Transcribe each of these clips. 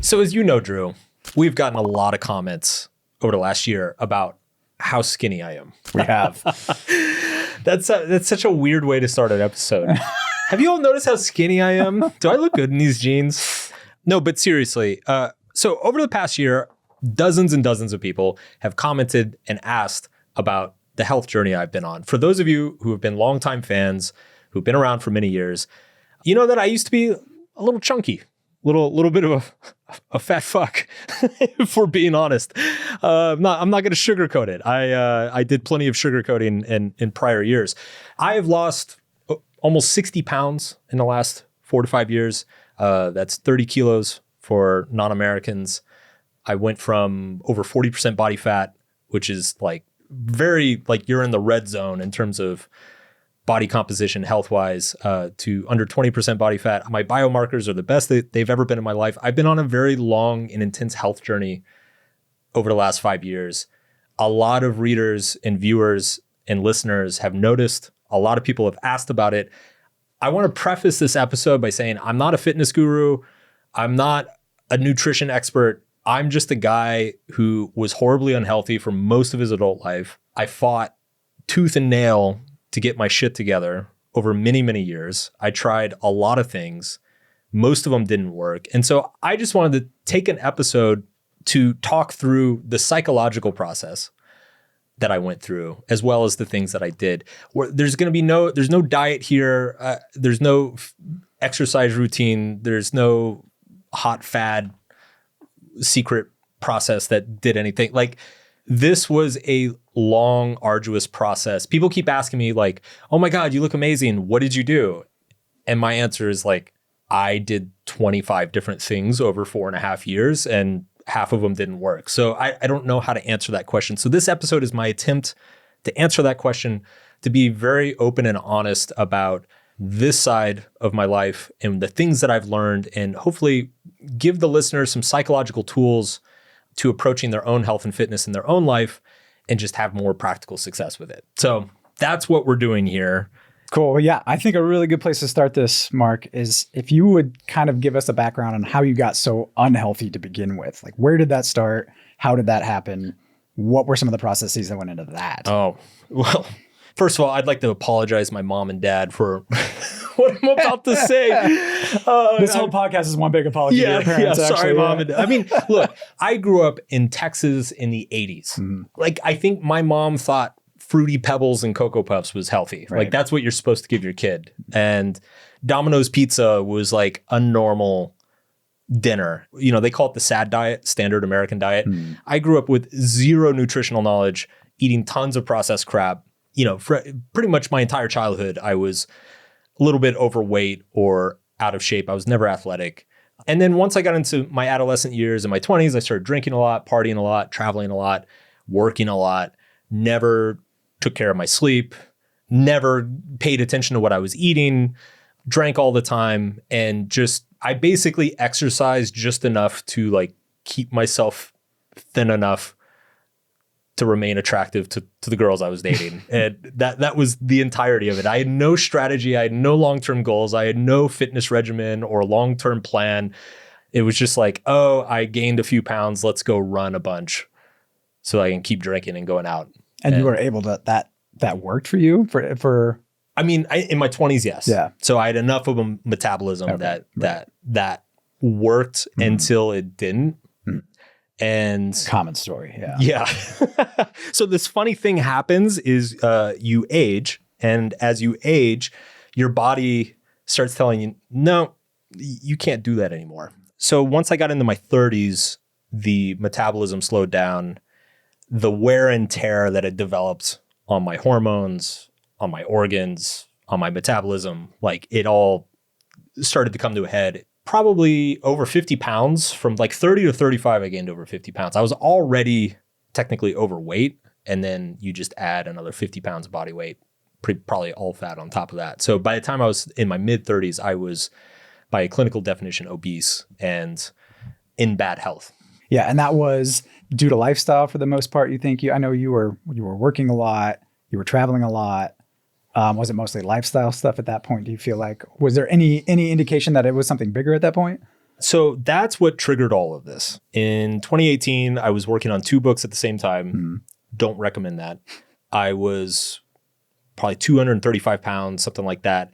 So as you know, Drew, we've gotten a lot of comments over the last year about how skinny I am. We have. That's such a weird way to start an episode. Have you all noticed how skinny I am? Do I look good in these jeans? No, but seriously. So over the past year, dozens and dozens of people have commented and asked about the health journey I've been on. For those of you who have been longtime fans, who've been around for many years, you know that I used to be a little chunky, little bit of a fat fuck, if we're being honest. I'm not going to sugarcoat it. I did plenty of sugarcoating in prior years. I have lost almost 60 pounds in the last 4 to 5 years. That's 30 kilos for non-Americans. I went from over 40% body fat, which is very you're in the red zone in terms of body composition health-wise, to under 20% body fat. My biomarkers are the best that they've ever been in my life. I've been on a very long and intense health journey over the last 5 years. A lot of readers and viewers and listeners have noticed. A lot of people have asked about it. I want to preface this episode by saying I'm not a fitness guru. I'm not a nutrition expert. I'm just a guy who was horribly unhealthy for most of his adult life. I fought tooth and nail to get my shit together over many, many years. I tried a lot of things. Most of them didn't work. And so I just wanted to take an episode to talk through the psychological process that I went through, as well as the things that I did. There's no diet here. There's no exercise routine. There's no hot fad secret process that did anything. This was a long, arduous process. People keep asking me oh my God, you look amazing. What did you do? And my answer is I did 25 different things over 4.5 years, and half of them didn't work. So I don't know how to answer that question. So this episode is my attempt to answer that question, to be very open and honest about this side of my life and the things that I've learned, and hopefully give the listeners some psychological tools to approaching their own health and fitness in their own life and just have more practical success with it. So that's what we're doing here. Cool. Well, yeah, I think a really good place to start this, Mark, is if you would kind of give us a background on how you got so unhealthy to begin with. Where did that start? How did that happen? What were some of the processes that went into that? Oh, well, first of all, I'd like to apologize to my mom and dad for what I'm about to say. This whole podcast is one big apology to your parents. Yeah, sorry, actually, Mom and Dad. I mean, look, I grew up in Texas in the 80s. Mm. I think my mom thought Fruity Pebbles and Cocoa Puffs was healthy. Right. That's what you're supposed to give your kid. And Domino's Pizza was a normal dinner. They call it the SAD diet, standard American diet. Mm. I grew up with zero nutritional knowledge, eating tons of processed crap. For pretty much my entire childhood, I was a little bit overweight or out of shape. I was never athletic. And then once I got into my adolescent years in my 20s, I started drinking a lot, partying a lot, traveling a lot, working a lot, never took care of my sleep, never paid attention to what I was eating, drank all the time, and I basically exercised just enough to keep myself thin enough to remain attractive to the girls I was dating. And that was the entirety of it. I had no strategy. I had no long-term goals. I had no fitness regimen or long-term plan. It was just I gained a few pounds. Let's go run a bunch so I can keep drinking and going out. And you were able to, that worked for you for I mean, in my 20s, yes. Yeah. So I had enough of a metabolism that worked until it didn't. And common story. Yeah. Yeah. So this funny thing happens is you age, and as you age, your body starts telling you, no, you can't do that anymore. So once I got into my 30s, the metabolism slowed down. The wear and tear that had developed on my hormones, on my organs, on my metabolism, it all started to come to a head. Probably over 50 pounds. From 30 to 35, I gained over 50 pounds. I was already technically overweight, and then you just add another 50 pounds of body weight, probably all fat on top of that. So by the time I was in my mid 30s, I was, by a clinical definition, obese and in bad health. Yeah, and that was due to lifestyle for the most part. I know you were working a lot, you were traveling a lot. Was it mostly lifestyle stuff at that point? Do you feel was there any indication that it was something bigger at that point? So that's what triggered all of this. In 2018, I was working on 2 books at the same time. Don't recommend that. I was probably 235 pounds, something like that.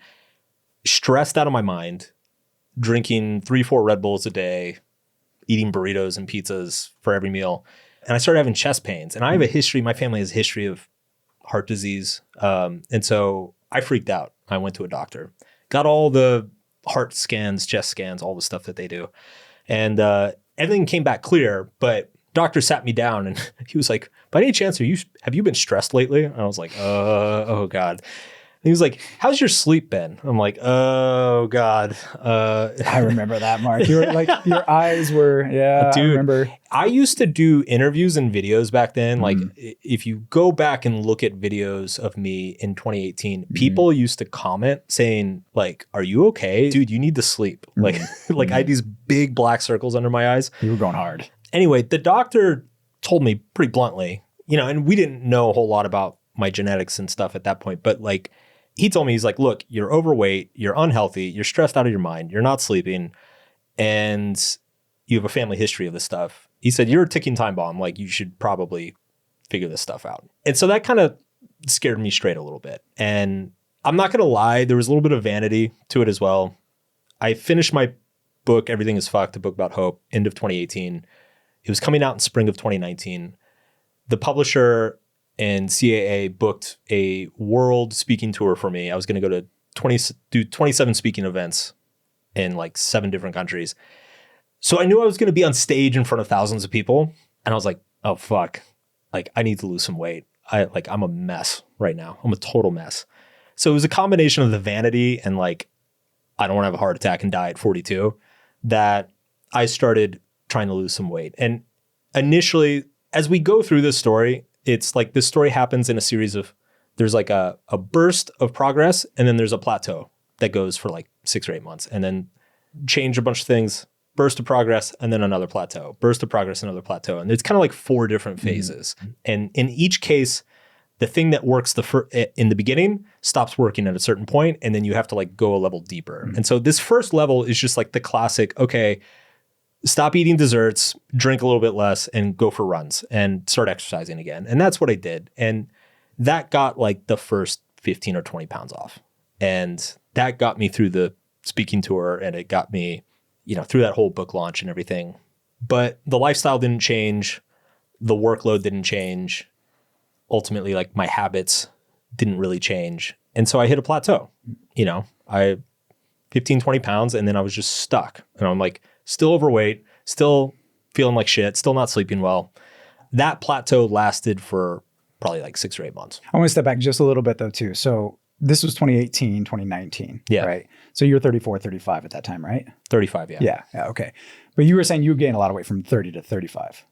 Stressed out of my mind, drinking 3-4 Red Bulls a day, eating burritos and pizzas for every meal. And I started having chest pains. And I have a history, my family has a history of heart disease. And so I freaked out. I went to a doctor, got all the heart scans, chest scans, all the stuff that they do. And everything came back clear, but doctor sat me down and he was like, by any chance, have you been stressed lately? And I was like, oh God. And he was like, how's your sleep been? I'm like, oh God. I remember that, Mark. You were like, your eyes were, yeah, dude, I remember. I used to do interviews and videos back then. Like if you go back and look at videos of me in 2018, people used to comment saying like, are you okay? Dude, you need to sleep. Like, like I had these big black circles under my eyes. You were going hard. Anyway, the doctor told me pretty bluntly, and we didn't know a whole lot about my genetics and stuff at that point, but like, he told me, he's like, look, you're overweight, you're unhealthy, you're stressed out of your mind, you're not sleeping, and you have a family history of this stuff. He said, you're a ticking time bomb. Like, you should probably figure this stuff out. And so that kind of scared me straight a little bit. And I'm not going to lie, there was a little bit of vanity to it as well. I finished my book, Everything is Fucked, a book about hope, end of 2018. It was coming out in spring of 2019. The publisher and CAA booked a world speaking tour for me. I was going to go to do 27 speaking events in like 7 different countries. So I knew I was going to be on stage in front of thousands of people. And I was like, oh, fuck. Like, I need to lose some weight. I'm a mess right now. I'm a total mess. So it was a combination of the vanity and like, I don't want to have a heart attack and die at 42 that I started trying to lose some weight. And initially, as we go through this story, it's like this story happens in a series of, there's like a burst of progress, and then there's a plateau that goes for like 6 or 8 months, and then change a bunch of things, burst of progress, and then another plateau, burst of progress, another plateau. And it's kind of like 4 different phases. And in each case, the thing that works in the beginning stops working at a certain point, and then you have to like go a level deeper. And so this first level is just like the classic, okay, stop eating desserts, drink a little bit less, and go for runs and start exercising again. And that's what I did. And that got like the first 15 or 20 pounds off. And that got me through the speaking tour, and it got me, through that whole book launch and everything. But the lifestyle didn't change. The workload didn't change. Ultimately, like my habits didn't really change. And so I hit a plateau, 15, 20 pounds, and then I was just stuck. And I'm like, still overweight, still feeling like shit, still not sleeping well. That plateau lasted for probably like 6 or 8 months. I want to step back just a little bit though too. So this was 2018, 2019, yeah. Right? So you're 34, 35 at that time, right? 35, yeah. Yeah, okay. But you were saying you gained a lot of weight from 30 to 35.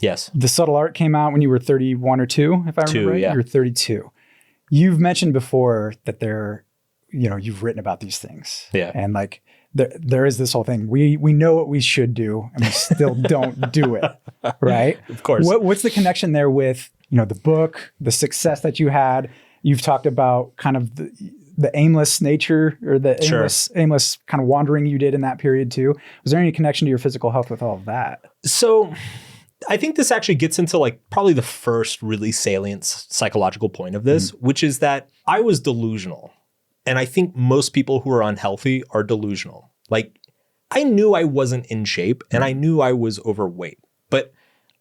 Yes. The Subtle Art came out when you were 31 or 2, if I remember right? Yeah. You were 32. You've mentioned before that you've written about these things. Yeah. And like, there is this whole thing. We know what we should do, and we still don't do it, right? Of course. What's the connection there with the book, the success that you had? You've talked about kind of the aimless nature or the aimless kind of wandering you did in that period too. Was there any connection to your physical health with all of that? So I think this actually gets into like probably the first really salient psychological point of this, which is that I was delusional. And I think most people who are unhealthy are delusional. Like, I knew I wasn't in shape and I knew I was overweight, but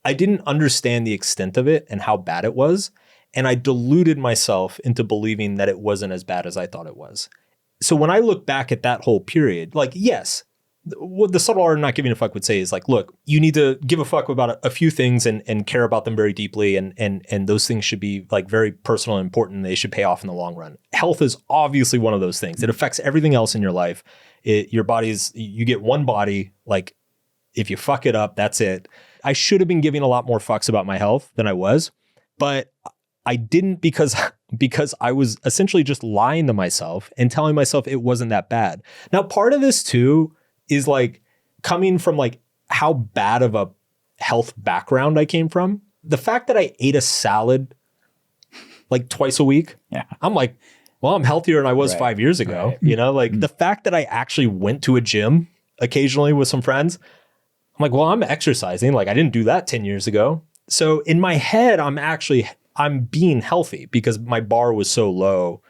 I didn't understand the extent of it and how bad it was. And I deluded myself into believing that it wasn't as bad as I thought it was. So when I look back at that whole period, like, yes, what the Subtle Art of Not Giving a Fuck would say is like, look, you need to give a fuck about a few things and care about them very deeply. And those things should be like very personal and important. They should pay off in the long run. Health is obviously one of those things. It affects everything else in your life. You get one body. Like, if you fuck it up, that's it. I should have been giving a lot more fucks about my health than I was, but I didn't because I was essentially just lying to myself and telling myself it wasn't that bad. Now, part of this too is like coming from like how bad of a health background I came from. The fact that I ate a salad like twice a week, I'm like, well, I'm healthier than I was 5 years ago. Right. The fact that I actually went to a gym occasionally with some friends. I'm like, well, I'm exercising. Like I didn't do that 10 years ago. So in my head, I'm being healthy because my bar was so low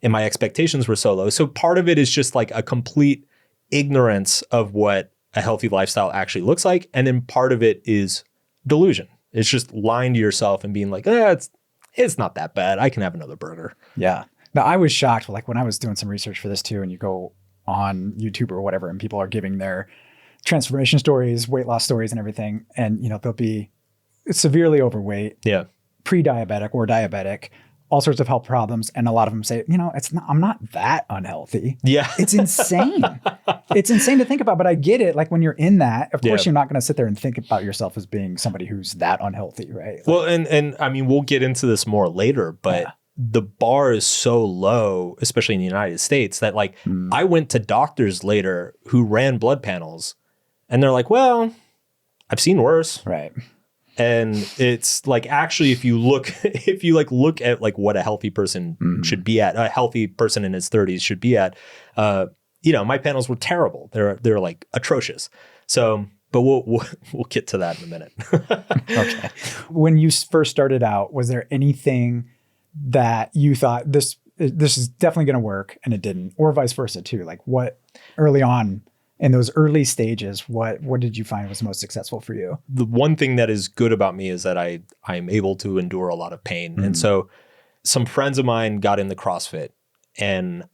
and my expectations were so low. So part of it is just like a complete ignorance of what a healthy lifestyle actually looks like. And then part of it is delusion. It's just lying to yourself and being like, it's not that bad. I can have another burger. Yeah. Now I was shocked, like when I was doing some research for this too, and you go on YouTube or whatever, and people are giving their transformation stories, weight loss stories and everything. And, they'll be severely overweight, pre-diabetic or diabetic, all sorts of health problems. And a lot of them say, I'm not that unhealthy. Yeah. It's insane. It's insane to think about, but I get it. Like when you're in that, of course, you're not going to sit there and think about yourself as being somebody who's that unhealthy, right? Like, well, and I mean, we'll get into this more later, but the bar is so low, especially in the United States, that like I went to doctors later who ran blood panels and they're like, well, I've seen worse. Right. And it's like, actually, if you look at like what a healthy person should be at, a healthy person in his 30s should be at, my panels were terrible. They're like atrocious. So, but we'll get to that in a minute. Okay. When you first started out, was there anything that you thought this is definitely going to work and it didn't, or vice versa too? Like what early on in those early stages, what did you find was most successful for you? The one thing that is good about me is that I'm able to endure a lot of pain. And so some friends of mine got into CrossFit and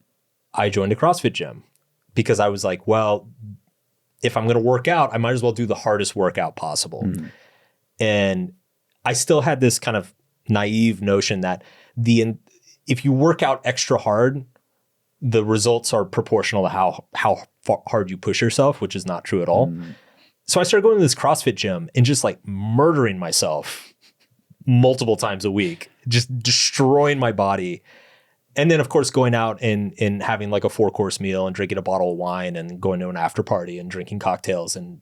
I joined a CrossFit gym because I was like, well, if I'm going to work out, I might as well do the hardest workout possible. And I still had this kind of naive notion that if you work out extra hard, the results are proportional to how hard you push yourself, which is not true at all. So I started going to this CrossFit gym and just like murdering myself multiple times a week, just destroying my body. And then of course going out and having like a 4-course meal and drinking a bottle of wine and going to an after party and drinking cocktails and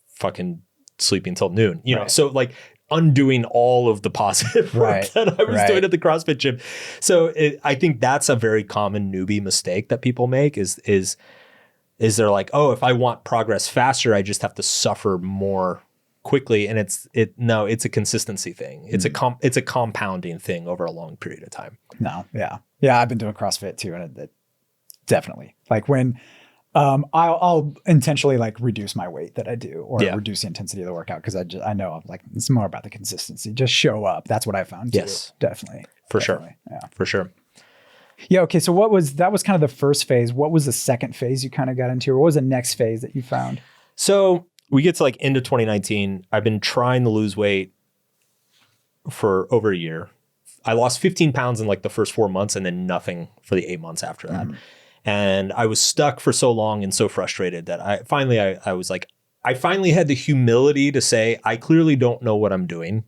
fucking sleeping till noon, know? So like undoing all of the positive work that I was doing at the CrossFit gym. So I think that's a very common newbie mistake that people make is they're like, oh, if I want progress faster, I just have to suffer more quickly. And it's a consistency thing. It's a compounding thing over a long period of time. No. Yeah. Yeah. I've been doing CrossFit too. And it definitely like when, I'll intentionally like reduce my weight that I do or reduce the intensity of the workout. Cause I know I'm like, it's more about the consistency. Just show up. That's what I found too. Yes, definitely. For sure. Yeah, for sure. Yeah. Okay. So that was kind of the first phase. What was the second phase you kind of got into, or what was the next phase that you found? So we get to like into 2019. I've been trying to lose weight for over a year. I lost 15 pounds in like the first 4 months and then nothing for the 8 months after that. And I was stuck for so long and so frustrated that I finally had the humility to say, I clearly don't know what I'm doing.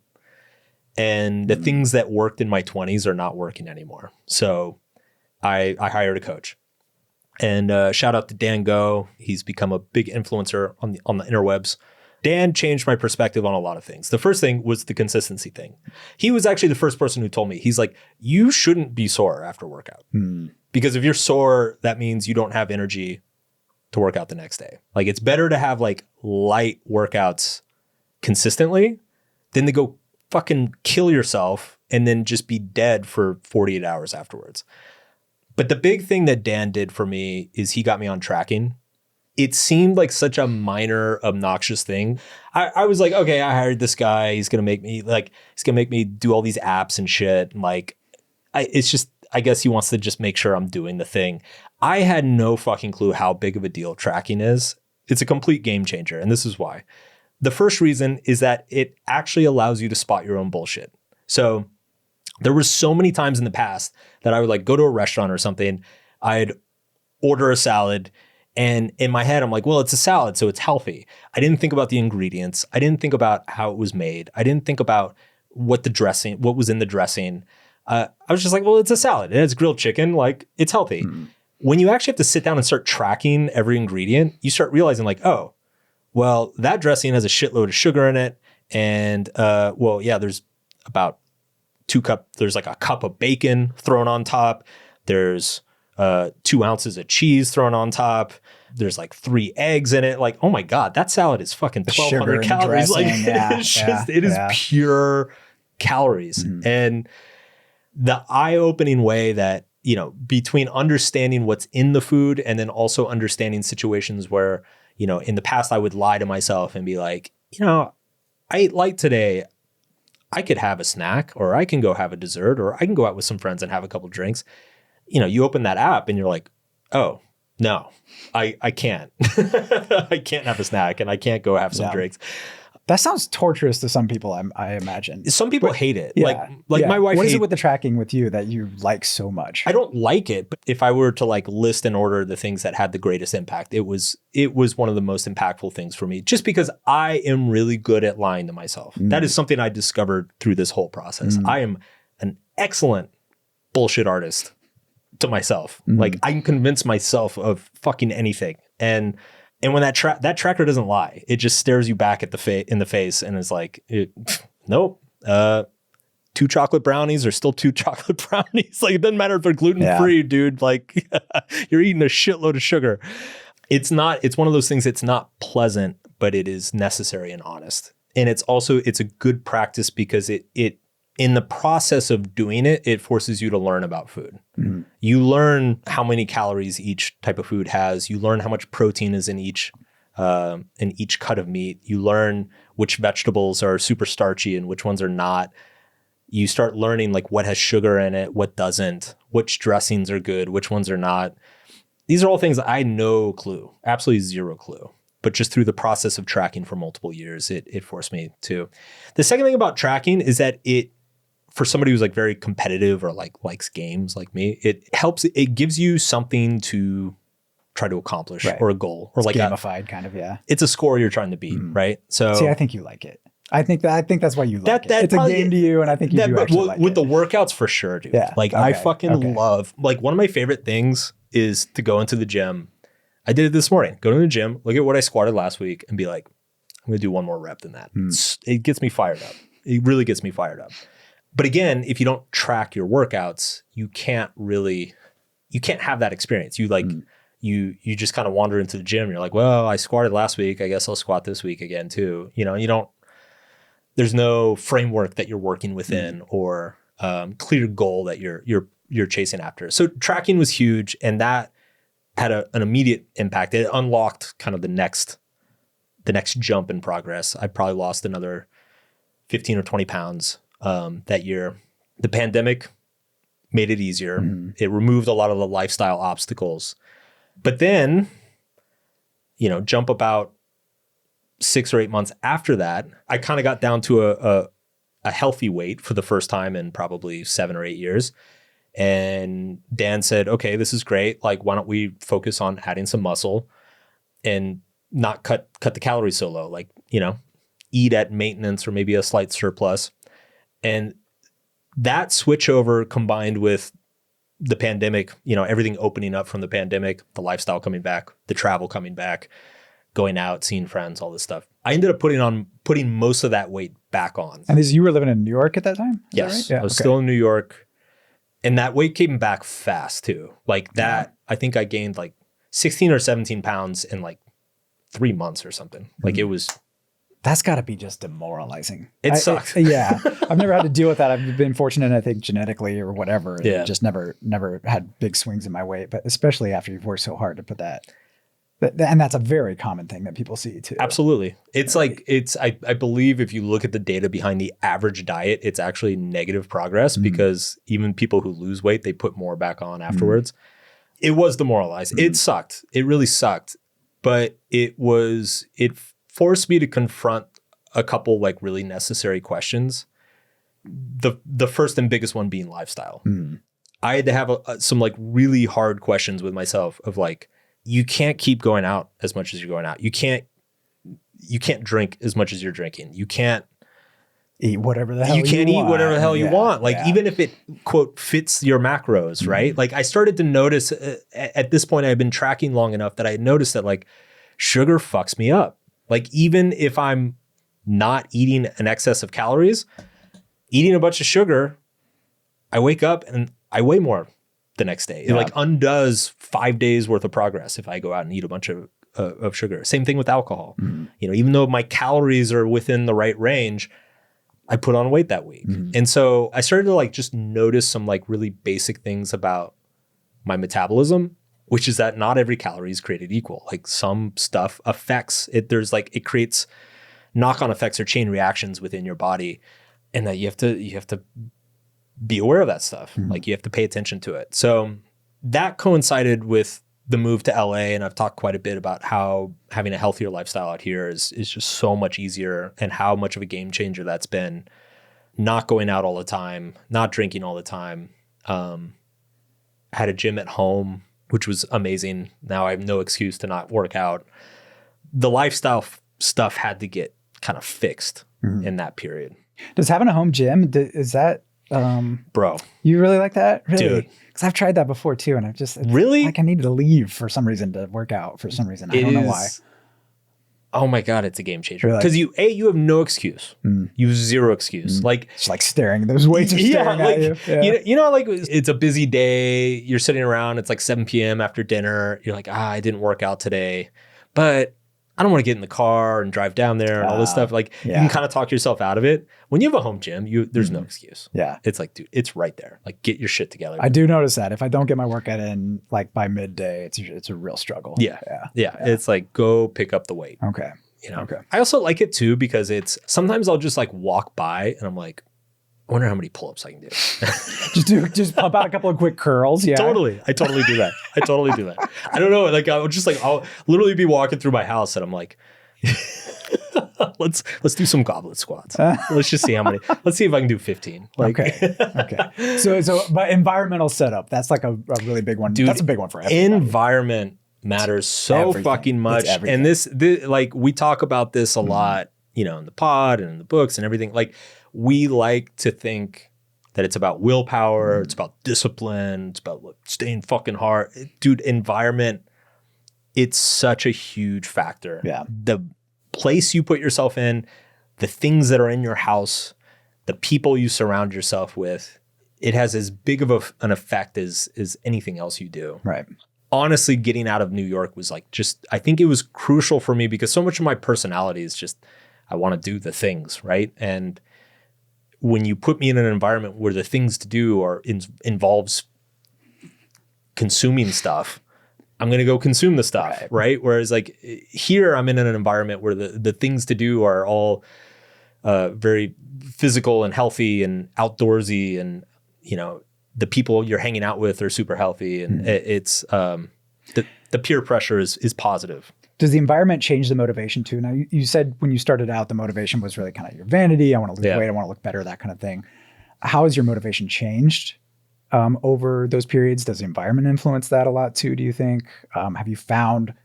And the things that worked in my 20s are not working anymore. So I hired a coach. And shout out to Dan Go. He's become a big influencer on the interwebs. Dan changed my perspective on a lot of things. The first thing was the consistency thing. He was actually the first person who told me, he's like, you shouldn't be sore after workout. Because if you're sore, that means you don't have energy to work out the next day. Like it's better to have like light workouts consistently than to go fucking kill yourself and then just be dead for 48 hours afterwards. But the big thing that Dan did for me is he got me on tracking. It seemed like such a minor, obnoxious thing. I was like, okay, I hired this guy. He's gonna make me do all these apps and shit. And like, I guess he wants to just make sure I'm doing the thing. I had no fucking clue how big of a deal tracking is. It's a complete game changer. And this is why. The first reason is that it actually allows you to spot your own bullshit. So there were so many times in the past that I would like go to a restaurant or something. I'd order a salad. And in my head, I'm like, well, it's a salad, so it's healthy. I didn't think about the ingredients. I didn't think about how it was made. I didn't think about what was in the dressing. I was just like, well, it's a salad. It has grilled chicken. Like, it's healthy. When you actually have to sit down and start tracking every ingredient, you start realizing like, oh, well, that dressing has a shitload of sugar in it. And, there's about there's like a cup of bacon thrown on top. There's 2 ounces of cheese thrown on top. there's like 3 eggs in it. Like, oh my God, that salad is fucking 1,200 calories. Like it is pure calories. And the eye-opening way that, between understanding what's in the food and then also understanding situations where, in the past I would lie to myself and be like, I ate light today. I could have a snack, or I can go have a dessert, or I can go out with some friends and have a couple drinks. You open that app and you're like, oh, no, I can't. I can't have a snack and I can't go have some drinks. That sounds torturous to some people, I imagine. Some people hate it. Like my wife. What is it with the tracking with you that you like so much? I don't like it, but if I were to like list and order the things that had the greatest impact, it was one of the most impactful things for me, just because I am really good at lying to myself. That is something I discovered through this whole process. I am an excellent bullshit artist to myself. Like I can convince myself of fucking anything. And when that tracker doesn't lie, it just stares you back at in the face and is like, nope. 2 chocolate brownies are still 2 chocolate brownies. Like, it doesn't matter if they're gluten-free, dude. Like, you're eating a shitload of sugar. It's one of those things, it's not pleasant, but it is necessary and honest. And it's a good practice because it in the process of doing it, it forces you to learn about food. You learn how many calories each type of food has. You learn how much protein is in each cut of meat. You learn which vegetables are super starchy and which ones are not. You start learning like what has sugar in it, what doesn't, which dressings are good, which ones are not. These are all things that I had no clue, absolutely zero clue. But just through the process of tracking for multiple years, it forced me to. The second thing about tracking is that for somebody who's like very competitive or like likes games like me, it gives you something to try to accomplish, or a goal, or it's like gamified kind of, it's a score you're trying to beat, right? So see, I think you like it. I think that's why you like it. It's a game to you, and I think you do actually like it. With the workouts, for sure, dude. Yeah. Like I fucking love, like one of my favorite things is to go into the gym. I did it this morning. Go to the gym, look at what I squatted last week and be like, I'm going to do one more rep than that. It gets me fired up. It really gets me fired up. But again, if you don't track your workouts, you can't have that experience. You like, you just kind of wander into the gym. You're like, well, I squatted last week. I guess I'll squat this week again too. There's no framework that you're working within or clear goal that you're chasing after. So tracking was huge, and that had an immediate impact. It unlocked kind of the next jump in progress. I probably lost another 15 or 20 pounds that year. The pandemic made it easier. It removed a lot of the lifestyle obstacles. But then, jump about 6 or 8 months after that, I kind of got down to a healthy weight for the first time in probably 7 or 8 years. And Dan said, okay, this is great. Like, why don't we focus on adding some muscle and not cut the calories so low? Like, eat at maintenance or maybe a slight surplus. And that switch over combined with the pandemic, everything opening up from the pandemic, the lifestyle coming back, the travel coming back, going out, seeing friends, all this stuff. I ended up putting most of that weight back on. And you were living in New York at that time? Is yes. That right? Yeah, I was still in New York. And that weight came back fast too. Like that, I think I gained like 16 or 17 pounds in like 3 months or something. Like it was. That's got to be just demoralizing. It sucks. Yeah. I've never had to deal with that. I've been fortunate, I think, genetically or whatever. Yeah. Just never had big swings in my weight, but especially after you've worked so hard to put that. And that's a very common thing that people see too. Absolutely. It's like, I believe if you look at the data behind the average diet, it's actually negative progress because even people who lose weight, they put more back on afterwards. It was demoralizing. It sucked. It really sucked. But it forced me to confront a couple like really necessary questions. The first and biggest one being lifestyle. I had to have some like really hard questions with myself of like, you can't keep going out as much as you're going out. You can't drink as much as you're drinking. You can't eat whatever the hell you can't eat whatever the hell you want. Like even if it quote fits your macros, right? Like I started to notice at this point, I had been tracking long enough that I had noticed that like sugar fucks me up. Like even if I'm not eating an excess of calories, eating a bunch of sugar, I wake up and I weigh more. the next day. It like undoes 5 days worth of progress if I go out and eat a bunch of sugar. Same thing with alcohol. You know, even though my calories are within the right range, I put on weight that week. And so I started to like just notice some like really basic things about my metabolism, which is that not every calorie is created equal. Like some stuff affects it. There's like, it creates knock-on effects or chain reactions within your body, and that you have to be aware of that stuff. Like you have to pay attention to it. So that coincided with the move to LA. And I've talked quite a bit about how having a healthier lifestyle out here is just so much easier, and how much of a game changer that's been. Not going out all the time, not drinking all the time. Had a gym at home, which was amazing. Now I have no excuse to not work out. The lifestyle stuff had to get kind of fixed in that period. Does having a home gym, is that, bro, you really like that? Really? Dude. Because I've tried that before too. And I've just, really? like I needed to leave for some reason to work out for some reason. I don't know why. Oh my God, it's a game changer. Really? Because you have no excuse. You have zero excuse. Like it's like staring. Those weights are staring at you. Yeah. You know, like it's a busy day. You're sitting around. It's like 7 p.m. after dinner. You're like, I didn't work out today, but I don't want to get in the car and drive down there and all this stuff. Like you can kind of talk yourself out of it. When you have a home gym, there's no excuse. Yeah. It's like, dude, it's right there. Like get your shit together. I do notice that if I don't get my workout in like by midday, it's a real struggle. Yeah. It's like, go pick up the weight. Okay. You know, I also like it too, because it's sometimes I'll just like walk by and I'm like, I wonder how many pull-ups I can do. just pump out a couple of quick curls. Yeah. Totally. I totally do that. I don't know. Like I'll literally be walking through my house and I'm like, let's do some goblet squats. Let's just see let's see if I can do 15. Like, okay. So but environmental setup, that's like a really big one. Dude, that's a big one for everybody. Environment matters so fucking much. And this like we talk about this a lot, you know, in the pod and in the books and everything. Like we like to think that it's about willpower, it's about discipline, it's about staying fucking hard. Dude, environment, it's such a huge factor. Yeah. The place you put yourself in, the things that are in your house, the people you surround yourself with, it has as big of an effect as anything else you do. Right. Honestly, getting out of New York was like I think it was crucial for me, because so much of my personality is just, I want to do the things, right? And when you put me in an environment where the things to do involves consuming stuff, I'm going to go consume the stuff, right? Whereas like here, I'm in an environment where the things to do are all very physical and healthy and outdoorsy, and, you know, the people you're hanging out with are super healthy, and it's the peer pressure is positive. Does the environment change the motivation too? Now you said when you started out, the motivation was really kind of your vanity. I want to lose weight. I want to look better, that kind of thing. How has your motivation changed over those periods? Does the environment influence that a lot too, do you think? Have you found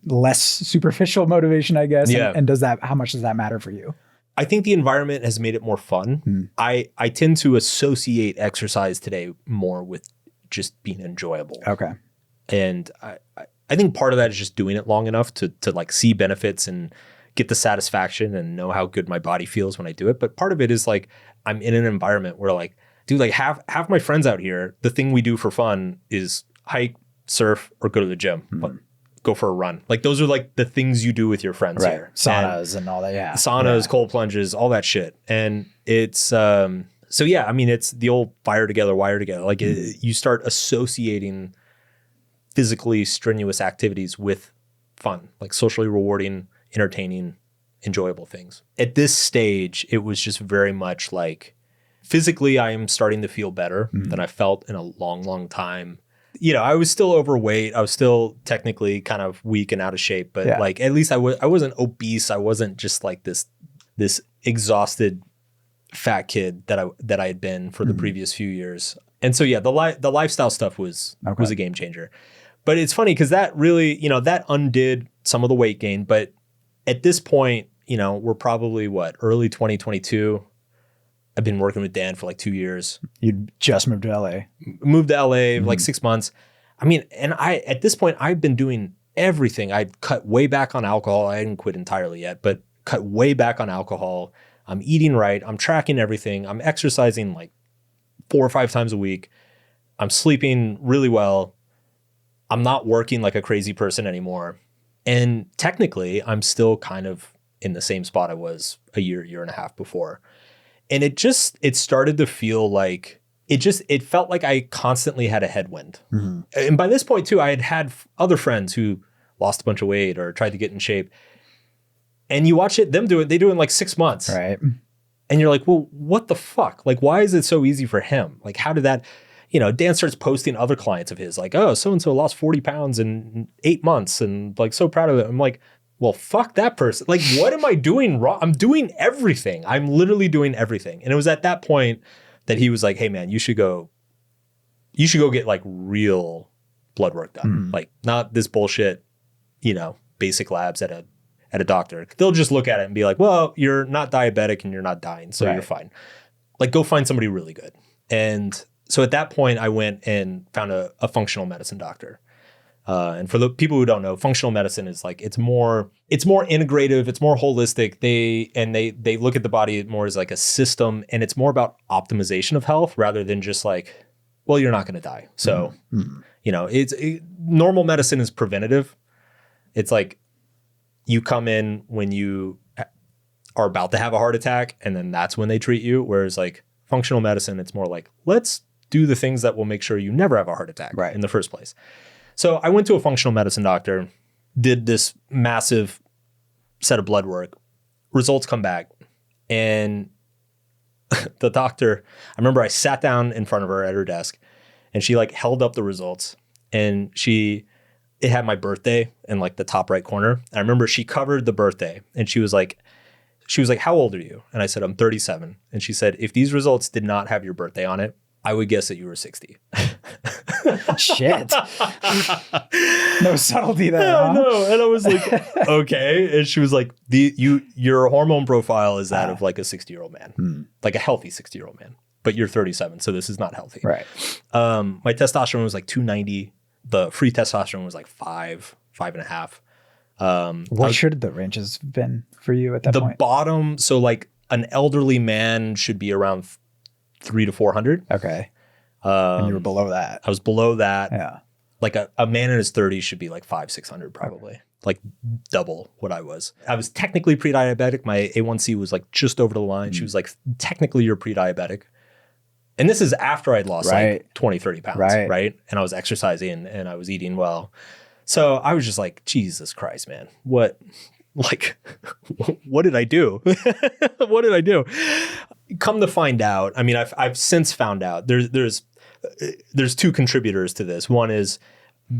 less superficial motivation, I guess? Yeah. And how much does that matter for you? I think the environment has made it more fun. I tend to associate exercise today more with just being enjoyable. Okay. And I think part of that is just doing it long enough to like see benefits and get the satisfaction and know how good my body feels when I do it. But part of it is like, I'm in an environment where like, dude, like half my friends out here, the thing we do for fun is hike, surf, or go to the gym. Like, go for a run. Like those are like the things you do with your friends here. Saunas and all that. Yeah. Saunas, cold plunges, all that shit. And it's, so yeah, I mean, it's the old fire together, wire together. Like you start associating physically strenuous activities with fun, like socially rewarding, entertaining, enjoyable things. At this stage, it was just very much like physically, I am starting to feel better than I felt in a long, long time. You know, I was still overweight. I was still technically kind of weak and out of shape, but like at least I wasn't obese. I wasn't just like this exhausted fat kid that I had been for the previous few years. And so yeah, the lifestyle stuff was a game changer. But it's funny because that really, you know, that undid some of the weight gain. But at this point, you know, we're probably early 2022. I've been working with Dan for like 2 years. You just moved to LA. Moved to LA like 6 months. I mean, and at this point, I've been doing everything. I'd cut way back on alcohol. I hadn't quit entirely yet, but cut way back on alcohol. I'm eating right. I'm tracking everything. I'm exercising like 4 or 5 times a week. I'm sleeping really well. I'm not working like a crazy person anymore. And technically, I'm still kind of in the same spot I was a year and a half before. And it started to feel like it felt like I constantly had a headwind. Mm-hmm. And by this point too, I had other friends who lost a bunch of weight or tried to get in shape. And you watch they do it in like 6 months. Right. And you're like, well, what the fuck? Like, why is it so easy for him? Like, how did that, Dan starts posting other clients of his, like, oh, so-and-so lost 40 pounds in 8 months and like so proud of it. I'm like, well, fuck that person. Like, what am I doing wrong? I'm doing everything. I'm literally doing everything. And it was at that point that he was like, hey man, you should go get like real blood work done. Mm-hmm. Like not this bullshit, basic labs at a doctor. They'll just look at it and be like, well, you're not diabetic and you're not dying, so You're fine. Like go find somebody really good. And so at that point I went and found a functional medicine doctor. And for the people who don't know, functional medicine is like, it's more integrative, it's more holistic. They look at the body more as like a system, and it's more about optimization of health rather than just like, well, you're not going to die. So, normal medicine is preventative. It's like you come in when you are about to have a heart attack, and then that's when they treat you. Whereas like functional medicine, it's more like, let's do the things that will make sure you never have a heart attack in the first place. So I went to a functional medicine doctor, did this massive set of blood work, results come back, and the doctor, I remember I sat down in front of her at her desk, and she like held up the results, and it had my birthday in like the top right corner. I remember she covered the birthday, and she was like, how old are you? And I said, I'm 37. And she said, if these results did not have your birthday on it, I would guess that you were 60. Shit. No subtlety there. Yeah, no. And I was like, okay. And she was like, your hormone profile is that of like a 60-year-old man, like a healthy 60-year-old man, but you're 37. So this is not healthy. Right. My testosterone was like 290. The free testosterone was like 5.5. What should the ranges have been for you at that point? The bottom. So like an elderly man should be around 300 to 400. Okay. And you were below that. I was below that. Yeah. Like a man in his 30s should be like 500-600 probably. Okay. Like double what I was. I was technically pre-diabetic. My A1C was like just over the line. She was like, technically you're pre-diabetic. And this is after I'd lost like 20, 30 pounds. Right. And I was exercising and I was eating well. So I was just like, Jesus Christ, man. What did I do? What did I do? Come to find out, I mean, I've since found out there's two contributors to this. One is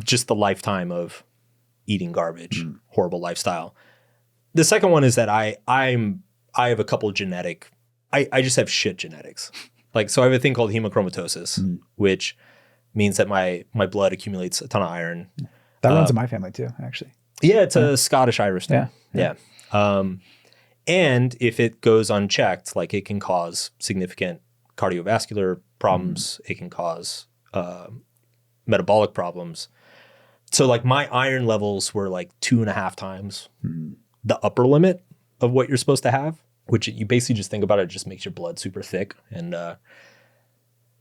just the lifetime of eating garbage, horrible lifestyle. The second one is that I have a couple genetic, I just have shit genetics. Like, so I have a thing called hemochromatosis, which means that my blood accumulates a ton of iron. That runs in my family too, actually. Yeah, it's a Scottish Irish thing. Yeah. And if it goes unchecked, like it can cause significant cardiovascular problems. It can cause metabolic problems. So like my iron levels were like 2.5 times the upper limit of what you're supposed to have, which you basically just think about it, just makes your blood super thick and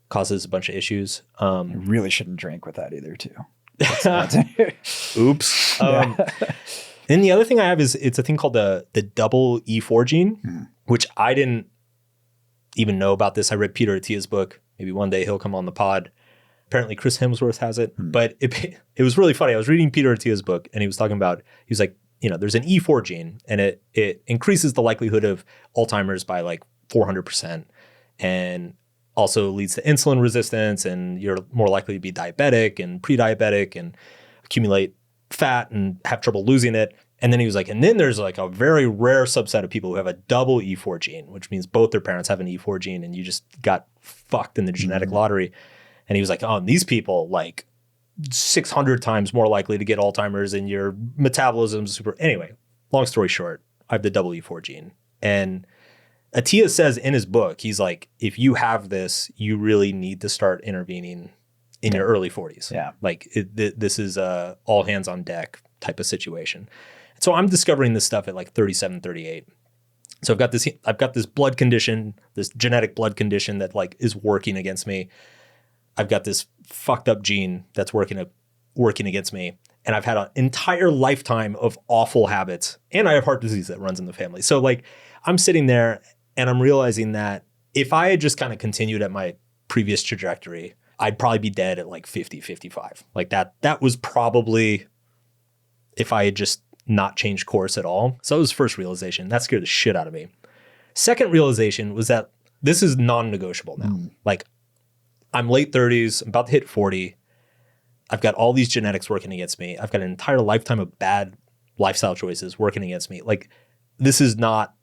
causes a bunch of issues. You really shouldn't drink with that either too. Oops. And the other thing I have is it's a thing called the double E4 gene, which I didn't even know about this. I read Peter Attia's book. Maybe one day he'll come on the pod. Apparently Chris Hemsworth has it, but it was really funny. I was reading Peter Attia's book and he was talking about, he was like, there's an E4 gene and it increases the likelihood of Alzheimer's by like 400% and also leads to insulin resistance, and you're more likely to be diabetic and pre-diabetic and accumulate fat and have trouble losing it. And then he was like, and then there's like a very rare subset of people who have a double E4 gene, which means both their parents have an E4 gene and you just got fucked in the genetic lottery. And he was like, oh, and these people like 600 times more likely to get Alzheimer's and your metabolism is super. Anyway, long story short, I have the double E4 gene. And Attia says in his book, he's like, if you have this, you really need to start intervening in your early 40s. Yeah. Like this is a all hands on deck type of situation. So I'm discovering this stuff at like 37, 38. So I've got this blood condition, this genetic blood condition that like is working against me. I've got this fucked up gene that's working against me. And I've had an entire lifetime of awful habits. And I have heart disease that runs in the family. So like I'm sitting there and I'm realizing that if I had just kind of continued at my previous trajectory, I'd probably be dead at like 50, 55. Like that was probably if I had just not changed course at all. So that was the first realization. That scared the shit out of me. Second realization was that this is non-negotiable now. Like I'm late 30s, I'm about to hit 40. I've got all these genetics working against me. I've got an entire lifetime of bad lifestyle choices working against me. Like this is not,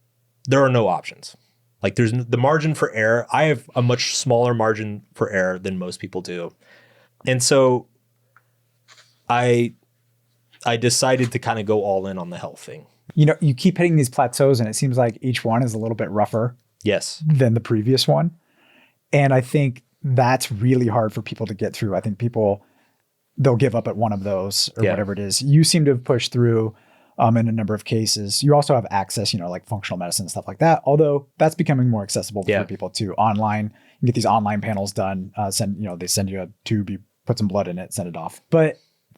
there are no options. Like there's the margin for error. I have a much smaller margin for error than most people do. And so I decided to kind of go all in on the health thing. You know, you keep hitting these plateaus and it seems like each one is a little bit rougher than the previous one. And I think that's really hard for people to get through. I think they'll give up at one of those or whatever it is. You seem to have pushed through in a number of cases. You also have access, you know, like functional medicine, stuff like that. Although that's becoming more accessible for people too. Online, you get these online panels done. They send you a tube, you put some blood in it, send it off. But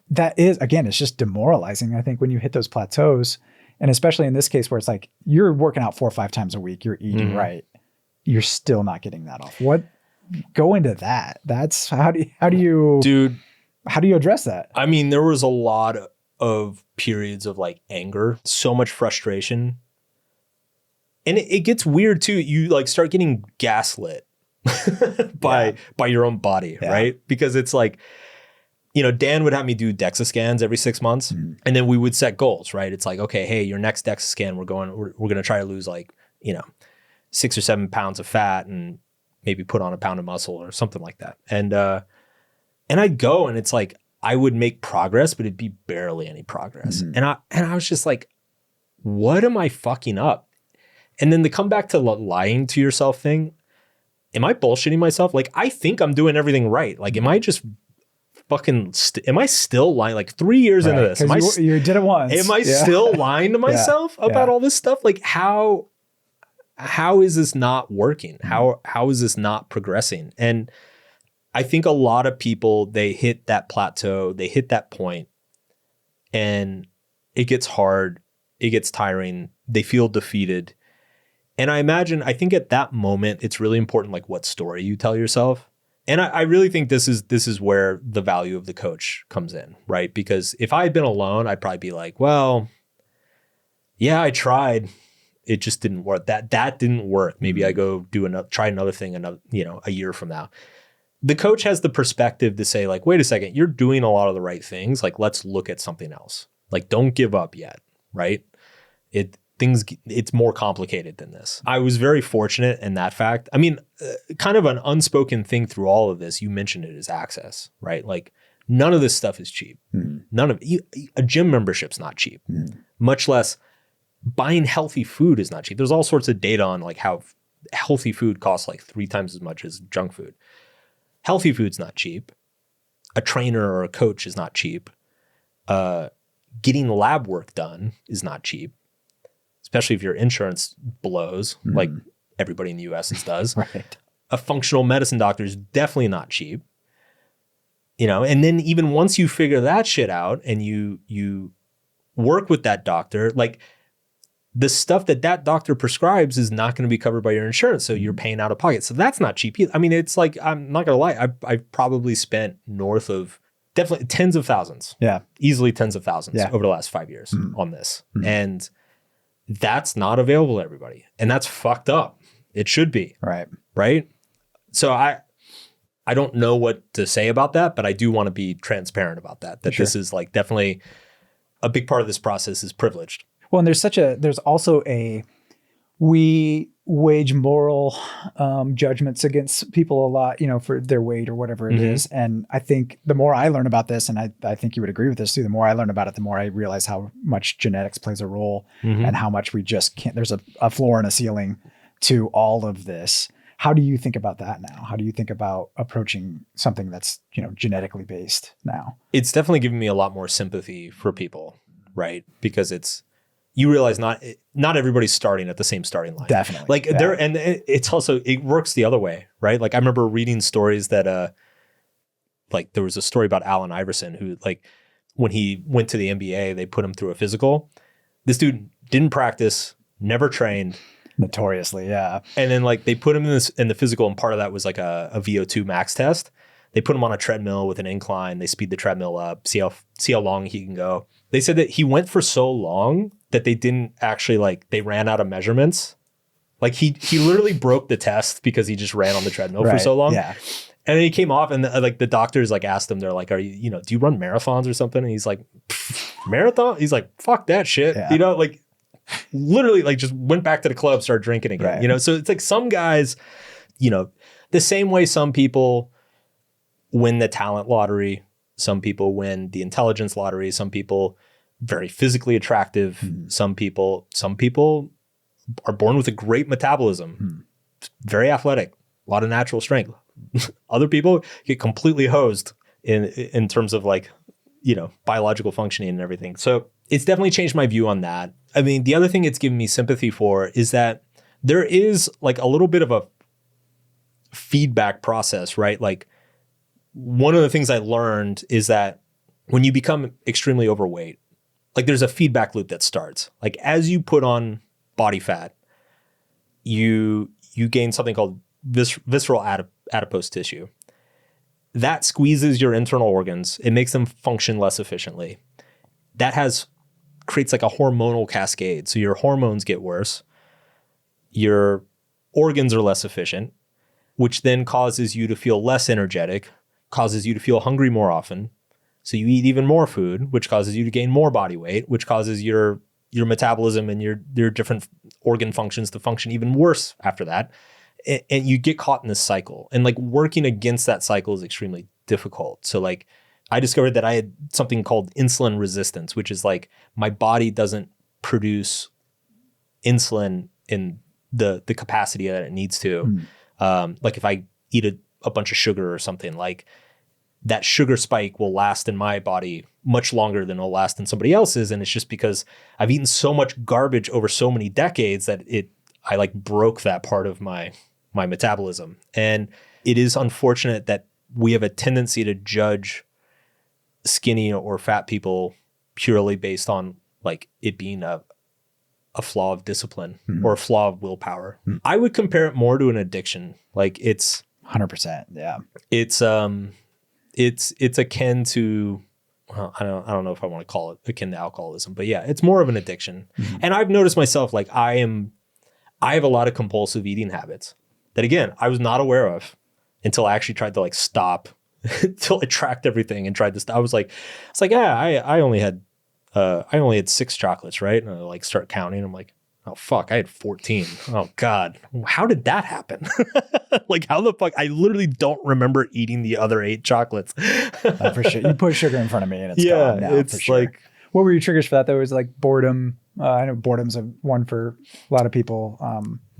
that is, again, it's just demoralizing. I think when you hit those plateaus, and especially in this case where it's like you're working out 4 or 5 times a week, you're eating right, you're still not getting that off. Go into that. That's how do you address that? I mean, there was a lot of periods of like anger, so much frustration. And it gets weird too. You like start getting gaslit by your own body, right? Because it's like, you know, Dan would have me do DEXA scans every 6 months. And then we would set goals, right? It's like, okay, hey, your next DEXA scan, we're going to try to lose like, 6 or 7 pounds of fat and maybe put on a pound of muscle or something like that. And I'd go and it's like, I would make progress, but it'd be barely any progress. And I was just like, what am I fucking up? And then to come back to lying to yourself thing, am I bullshitting myself? Like, I think I'm doing everything right. Like, am I just fucking, am I still lying? Like 3 years into this, you did it once. Am I still lying to myself about all this stuff? Like how is this not working? How is this not progressing? And I think a lot of people, they hit that plateau, they hit that point and it gets hard, it gets tiring, they feel defeated. And I think at that moment, it's really important, like what story you tell yourself. And I really think this is where the value of the coach comes in, right? Because if I had been alone, I'd probably be like, well, yeah, I tried. It just didn't work. That didn't work. Maybe I go try another thing a year from now. The coach has the perspective to say like, wait a second, you're doing a lot of the right things. Like, let's look at something else. Like, don't give up yet, right? It's more complicated than this. I was very fortunate in that fact. I mean, kind of an unspoken thing through all of this, you mentioned it, is access, right? Like none of this stuff is cheap. None of a gym membership's not cheap, much less buying healthy food is not cheap. There's all sorts of data on like how healthy food costs like 3 times as much as junk food. Healthy food's not cheap. A trainer or a coach is not cheap. Getting lab work done is not cheap, especially if your insurance blows like everybody in the US does. Right. A functional medicine doctor is definitely not cheap. And then even once you figure that shit out and you work with that doctor, like the stuff that doctor prescribes is not going to be covered by your insurance. So you're paying out of pocket. So that's not cheap either. I mean, it's like, I'm not going to lie. I've probably spent north of definitely tens of thousands. Yeah. Easily tens of thousands over the last 5 years on this. And that's not available to everybody. And that's fucked up. It should be. Right. Right. So I don't know what to say about that, but I do want to be transparent about that this is like definitely a big part of this process is privileged. Well, and there's also we wage moral judgments against people a lot, for their weight or whatever it is. And I think the more I learn about this, and I think you would agree with this too, the more I learn about it, the more I realize how much genetics plays a role and how much we just can't, there's a floor and a ceiling to all of this. How do you think about that now? How do you think about approaching something that's, genetically based now? It's definitely given me a lot more sympathy for people, right? Because you realize not everybody's starting at the same starting line. Definitely. Like and it's also, it works the other way, right? Like I remember reading stories that like there was a story about Allen Iverson who like when he went to the NBA, they put him through a physical. This dude didn't practice, never trained. Notoriously, yeah. And then like they put him in the physical, and part of that was like a VO2 max test. They put him on a treadmill with an incline. They speed the treadmill up, see how long he can go. They said that he went for so long that they didn't actually like, they ran out of measurements. Like he literally broke the test because he just ran on the treadmill for so long. Yeah. And then he came off, and like the doctors like asked him, they're like, "Are you, do you run marathons or something?" And he's like, "Marathon?" He's like, "Fuck that shit." Yeah. Like literally like just went back to the club, started drinking again. Right. So it's like some guys, the same way some people win the talent lottery, some people win the intelligence lottery, some people very physically attractive, some people are born with a great metabolism, very athletic, a lot of natural strength. Other people get completely hosed in terms of like, biological functioning and everything. So it's definitely changed my view on that. I mean, the other thing it's given me sympathy for is that there is like a little bit of a feedback process, right? Like one of the things I learned is that when you become extremely overweight, like there's a feedback loop that starts. Like as you put on body fat, you gain something called visceral adipose tissue. That squeezes your internal organs. It makes them function less efficiently. That creates like a hormonal cascade. So your hormones get worse. Your organs are less efficient, which then causes you to feel less energetic, causes you to feel hungry more often. So you eat even more food, which causes you to gain more body weight, which causes your metabolism and your different organ functions to function even worse after that. And you get caught in this cycle, and like working against that cycle is extremely difficult. So like I discovered that I had something called insulin resistance, which is like my body doesn't produce insulin in the capacity that it needs to. Like if I eat a bunch of sugar or something, like that sugar spike will last in my body much longer than it'll last in somebody else's. And it's just because I've eaten so much garbage over so many decades that I like broke that part of my metabolism. And it is unfortunate that we have a tendency to judge skinny or fat people purely based on like it being a flaw of discipline or a flaw of willpower. I would compare it more to an addiction. Like it's 100%. Yeah. It's akin to, well, I don't know if I want to call it akin to alcoholism, but yeah, it's more of an addiction. And I've noticed myself, like I have a lot of compulsive eating habits that again, I was not aware of until I actually tried to like stop, until I tracked everything and tried to stop. I was like, yeah, I only had 6 chocolates, right? And I like start counting. I'm like, oh fuck, I had 14. Oh God, how did that happen? Like how the fuck? I literally don't remember eating the other 8 chocolates. For sure. You put sugar in front of me and it's yeah, gone now, it's for sure. like, what were your triggers for that? There was like boredom. I know boredom's one for a lot of people.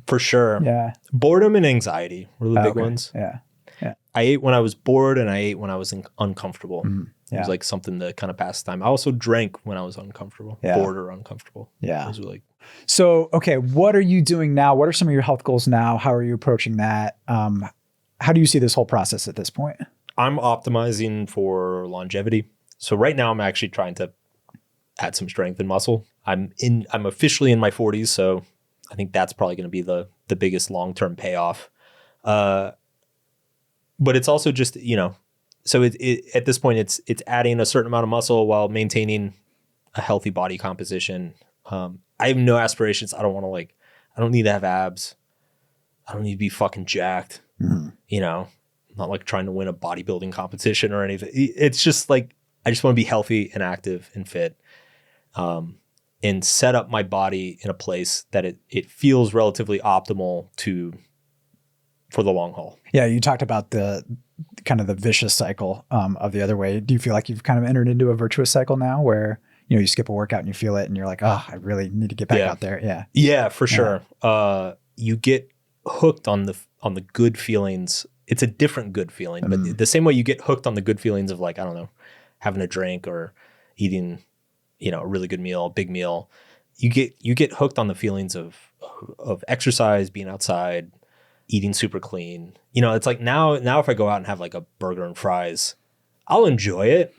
for sure. Yeah. Boredom and anxiety were the big ones. Yeah. Yeah. I ate when I was bored and I ate when I was uncomfortable. Yeah. It was like something to kind of pass the time. I also drank when I was uncomfortable, bored or uncomfortable. Yeah. Those were like. So, okay, what are you doing now? What are some of your health goals now? How are you approaching that? How do you see this whole process at this point? I'm optimizing for longevity. So right now I'm actually trying to add some strength and muscle. I'm officially in my 40s, so I think that's probably going to be the biggest long-term payoff. But it's also just, so at this point it's adding a certain amount of muscle while maintaining a healthy body composition. I have no aspirations. I don't need to have abs. I don't need to be fucking jacked. I'm not like trying to win a bodybuilding competition or anything. It's just like, I just want to be healthy and active and fit, and set up my body in a place that it feels relatively optimal for the long haul. Yeah. You talked about the kind of the vicious cycle of the other way. Do you feel like you've kind of entered into a virtuous cycle now where, you skip a workout and you feel it and you're like, oh, I really need to get back out there. Yeah. Yeah, for sure. You get hooked on the good feelings. It's a different good feeling, but the same way you get hooked on the good feelings of like, I don't know, having a drink or eating, a really good meal, a big meal, you get hooked on the feelings of exercise, being outside, eating super clean. It's like now if I go out and have like a burger and fries, I'll enjoy it,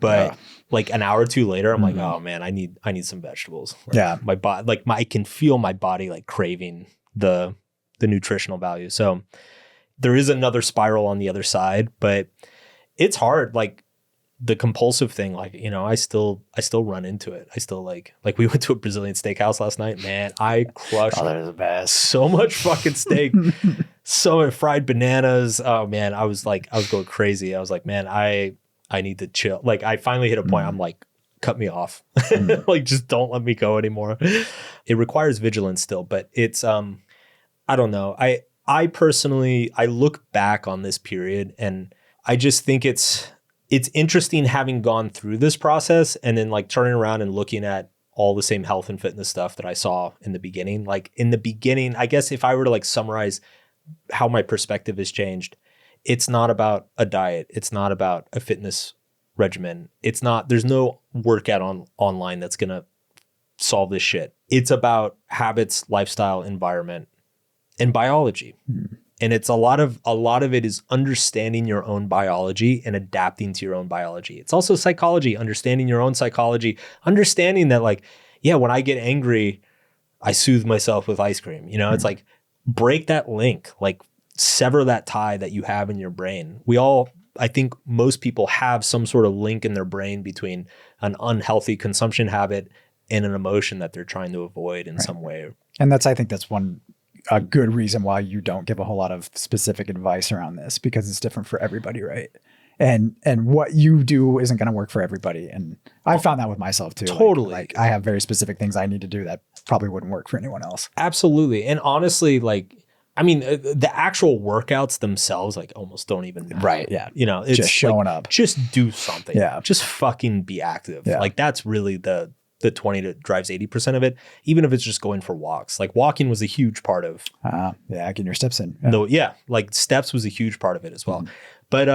but Yeah. like an hour or two later, I'm like, oh man, I need some vegetables. Like, Yeah. my body, like I can feel my body like craving the nutritional value. So there is another spiral on the other side, but it's hard. Like the compulsive thing, like, you know, I still run into it. I still like we went to a Brazilian steakhouse last night, man. I crushed they're the best. so much fucking steak, so many fried bananas. Oh man, I was going crazy. I was like, man, I need to chill. Like I finally hit a point. I'm like, cut me off. Like just don't let me go anymore. It requires vigilance still, but it's I don't know. I personally, I look back on this period and I just think it's interesting having gone through this process and then like turning around and looking at all the same health and fitness stuff that I saw in the beginning. Like in the beginning, I guess if I were to like summarize how my perspective has changed, it's not about a diet. It's not about a fitness regimen. There's no workout online that's going to solve this shit. It's about habits, lifestyle, environment, and biology. And it's a lot of it is understanding your own biology and adapting to your own biology. It's also psychology, understanding your own psychology, understanding that like, yeah, when I get angry, I soothe myself with ice cream. You know, it's like break that link, like sever that tie that you have in your brain. I think most people have some sort of link in their brain between an unhealthy consumption habit and an emotion that they're trying to avoid in some way. And I think that's a good reason why you don't give a whole lot of specific advice around this, because it's different for everybody, right? And what you do isn't going to work for everybody. And I found that with myself too. Totally. Like I have very specific things I need to do that probably wouldn't work for anyone else. Absolutely. And honestly, like, I mean, the actual workouts themselves, like almost don't even matter. Right. Yeah. You know, it's just showing like, up. Just do something. Yeah. Just fucking be active. Yeah. Like that's really the 20 that drives 80% of it, even if it's just going for walks. Like walking was a huge part of. Getting your steps in. Like steps was a huge part of it as well. But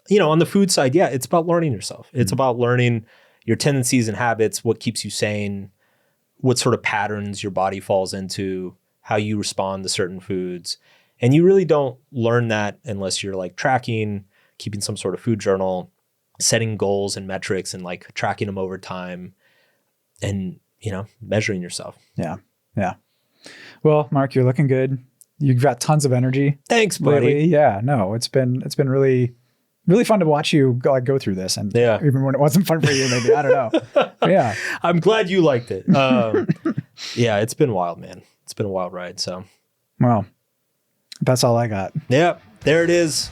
you know, on the food side, yeah, it's about learning yourself. It's about learning your tendencies and habits, what keeps you sane, what sort of patterns your body falls into, how you respond to certain foods. And you really don't learn that unless you're like tracking, keeping some sort of food journal, setting goals and metrics and like tracking them over time. And, you know, measuring yourself. Yeah. Yeah. Well, Mark, you're looking good. You've got tons of energy. Thanks, buddy. Lately. Yeah, no, it's been really, really fun to watch you go through this. And even when it wasn't fun for you, maybe, I don't know. But yeah. I'm glad you liked it. Yeah, it's been wild, man. It's been a wild ride. So, well, that's all I got. Yeah, there it is.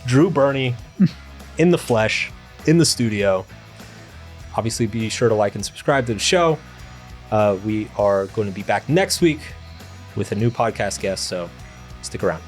Drew Burney in the flesh, in the studio. Obviously, be sure to like and subscribe to the show. We are going to be back next week with a new podcast guest, so stick around.